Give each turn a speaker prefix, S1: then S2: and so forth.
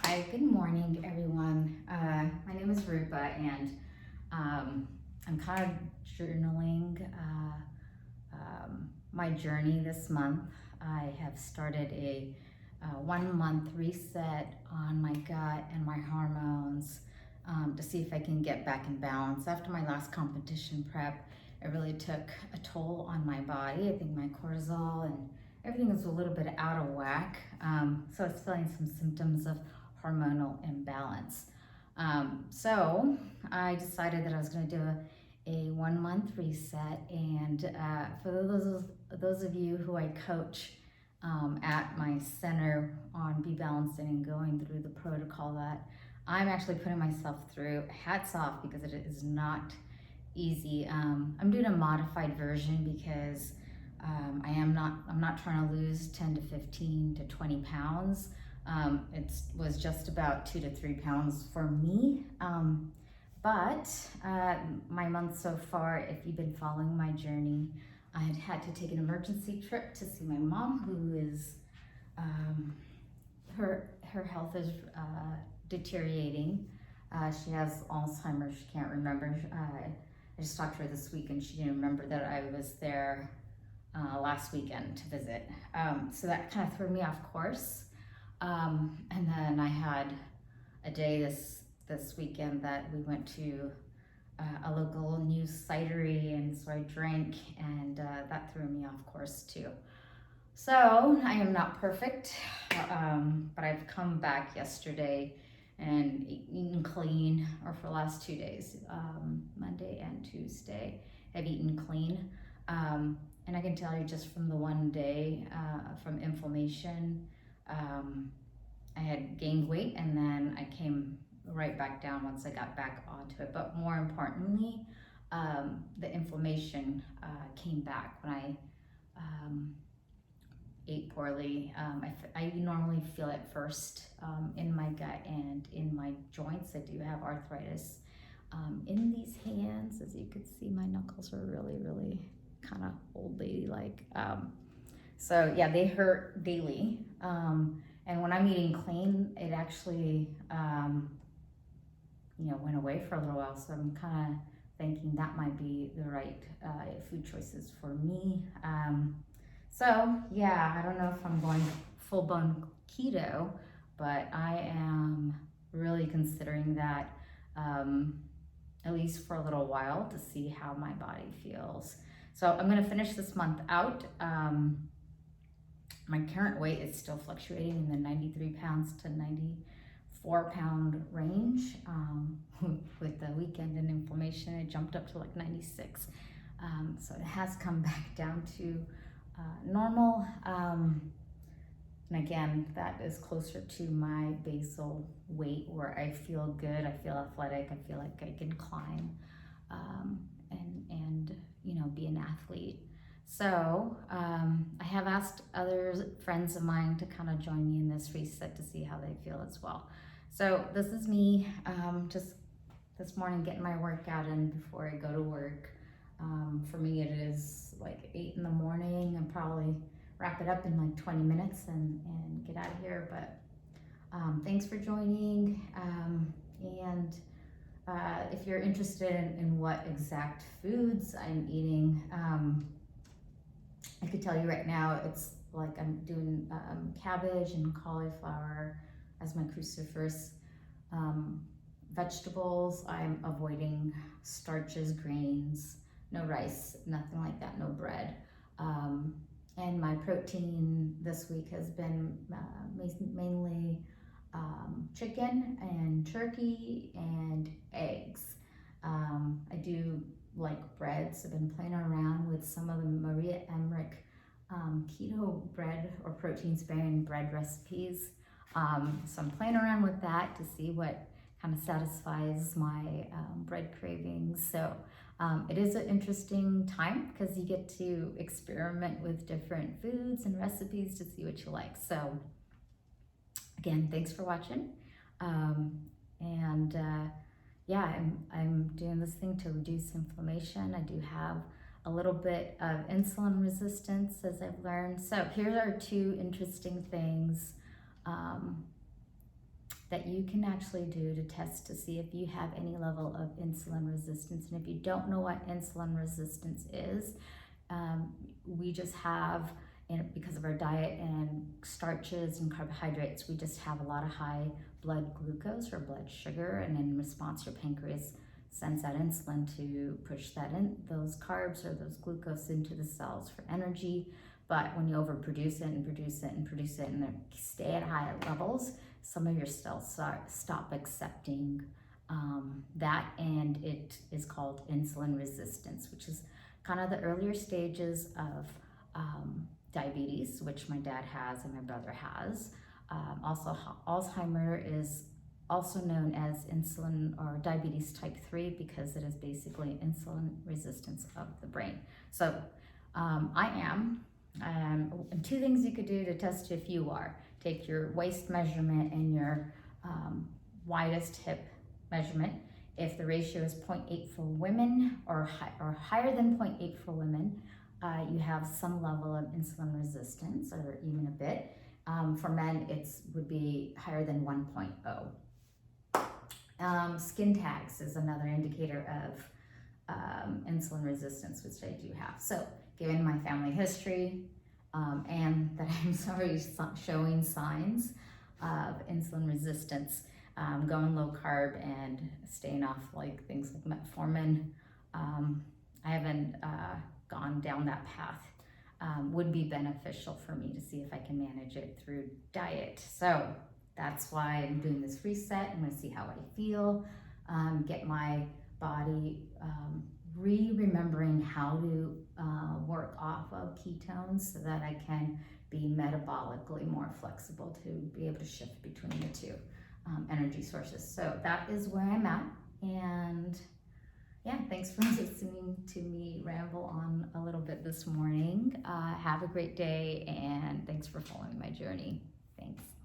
S1: Hi, good morning, everyone. My name is Rupa, and I'm kind of journaling my journey this month. I have started a 1 month reset on my gut and my hormones to see if I can get back in balance. After my last competition prep, it really took a toll on my body. I think my cortisol and everything is a little bit out of whack. So I was feeling some symptoms of hormonal imbalance. So I decided that I was going to do a 1 month reset. And for those of you who I coach at my center on rebalancing and going through the protocol that I'm actually putting myself through, hats off, because it is not easy. I'm doing a modified version because I'm not trying to lose 10 to 15 to 20 pounds. It was just about 2 to 3 pounds for me. But my month so far, if you've been following my journey, I had to take an emergency trip to see my mom, who is, her health is deteriorating. She has Alzheimer's, she can't remember. I just talked to her this week and she didn't remember that I was there last weekend to visit. So that kind of threw me off course. And then I had a day this weekend that we went to a local news cidery, and so I drank, and that threw me off course too. So I am not perfect, but I've come back yesterday and eaten clean, or for the last 2 days, Monday and Tuesday, I've eaten clean. And I can tell you, just from the one day from inflammation, I had gained weight, and then I came right back down once I got back onto it. But more importantly, the inflammation came back when I ate poorly. I normally feel it first in my gut and in my joints. I do have arthritis in these hands. As you can see, my knuckles are really kind of old lady like. So yeah, they hurt daily. And when I'm eating clean, it actually went away for a little while. So I'm kind of thinking that might be the right food choices for me. So yeah, I don't know if I'm going full-blown keto, but I am really considering that, at least for a little while, to see how my body feels. So I'm going to finish this month out. My current weight is still fluctuating in the 93 pounds to 94 pound range. With the weekend and inflammation, it jumped up to like 96. So it has come back down to normal. And again, that is closer to my basal weight, where I feel good, I feel athletic, I feel like I can climb and be an athlete. So I have asked other friends of mine to kind of join me in this reset to see how they feel as well. So this is me just this morning getting my workout in before I go to work. For me, it is like 8 in the morning. I'll probably wrap it up in like 20 minutes and get out of here. But thanks for joining. And if you're interested in what exact foods I'm eating, I could tell you right now, it's like I'm doing cabbage and cauliflower as my cruciferous vegetables. I'm avoiding starches, grains, no rice, nothing like that, no bread. And my protein this week has been mainly chicken and turkey and eggs. I do like breads. I've been playing around with some of the Maria Emmerich keto bread or protein sparing bread recipes. So I'm playing around with that to see what kind of satisfies my bread cravings. So it is an interesting time because you get to experiment with different foods and recipes to see what you like. So again, thanks for watching. Yeah, I'm doing this thing to reduce inflammation. I do have a little bit of insulin resistance, as I've learned. So here are 2 interesting things. that you can actually do to test to see if you have any level of insulin resistance. And if you don't know what insulin resistance is, we just have, because of our diet and starches and carbohydrates, we just have a lot of high blood glucose or blood sugar, and in response your pancreas sends that insulin to push those carbs or those glucose into the cells for energy. But when you overproduce it and produce it and produce it and stay at high levels, some of your cells stop accepting that, and it is called insulin resistance, which is kind of the earlier stages of diabetes, which my dad has and my brother has. Also, Alzheimer is also known as insulin or diabetes type 3 because it is basically insulin resistance of the brain. So and two things you could do to test if you are: take your waist measurement and your widest hip measurement. If the ratio is 0.8 for women or higher than 0.8 for women, you have some level of insulin resistance, or even a bit. For men, it would be higher than 1.0. Skin tags is another indicator of insulin resistance, which I do have. So, given my family history and that I'm showing signs of insulin resistance, going low carb and staying off like things like metformin, I haven't gone down that path. Would be beneficial for me to see if I can manage it through diet. So that's why I'm doing this reset. I'm going to see how I feel, get my body remembering how to work off of ketones so that I can be metabolically more flexible to be able to shift between the two energy sources. So that is where I'm at, and yeah, thanks for listening to me ramble on a little bit this morning. Have a great day, and thanks for following my journey. Thanks.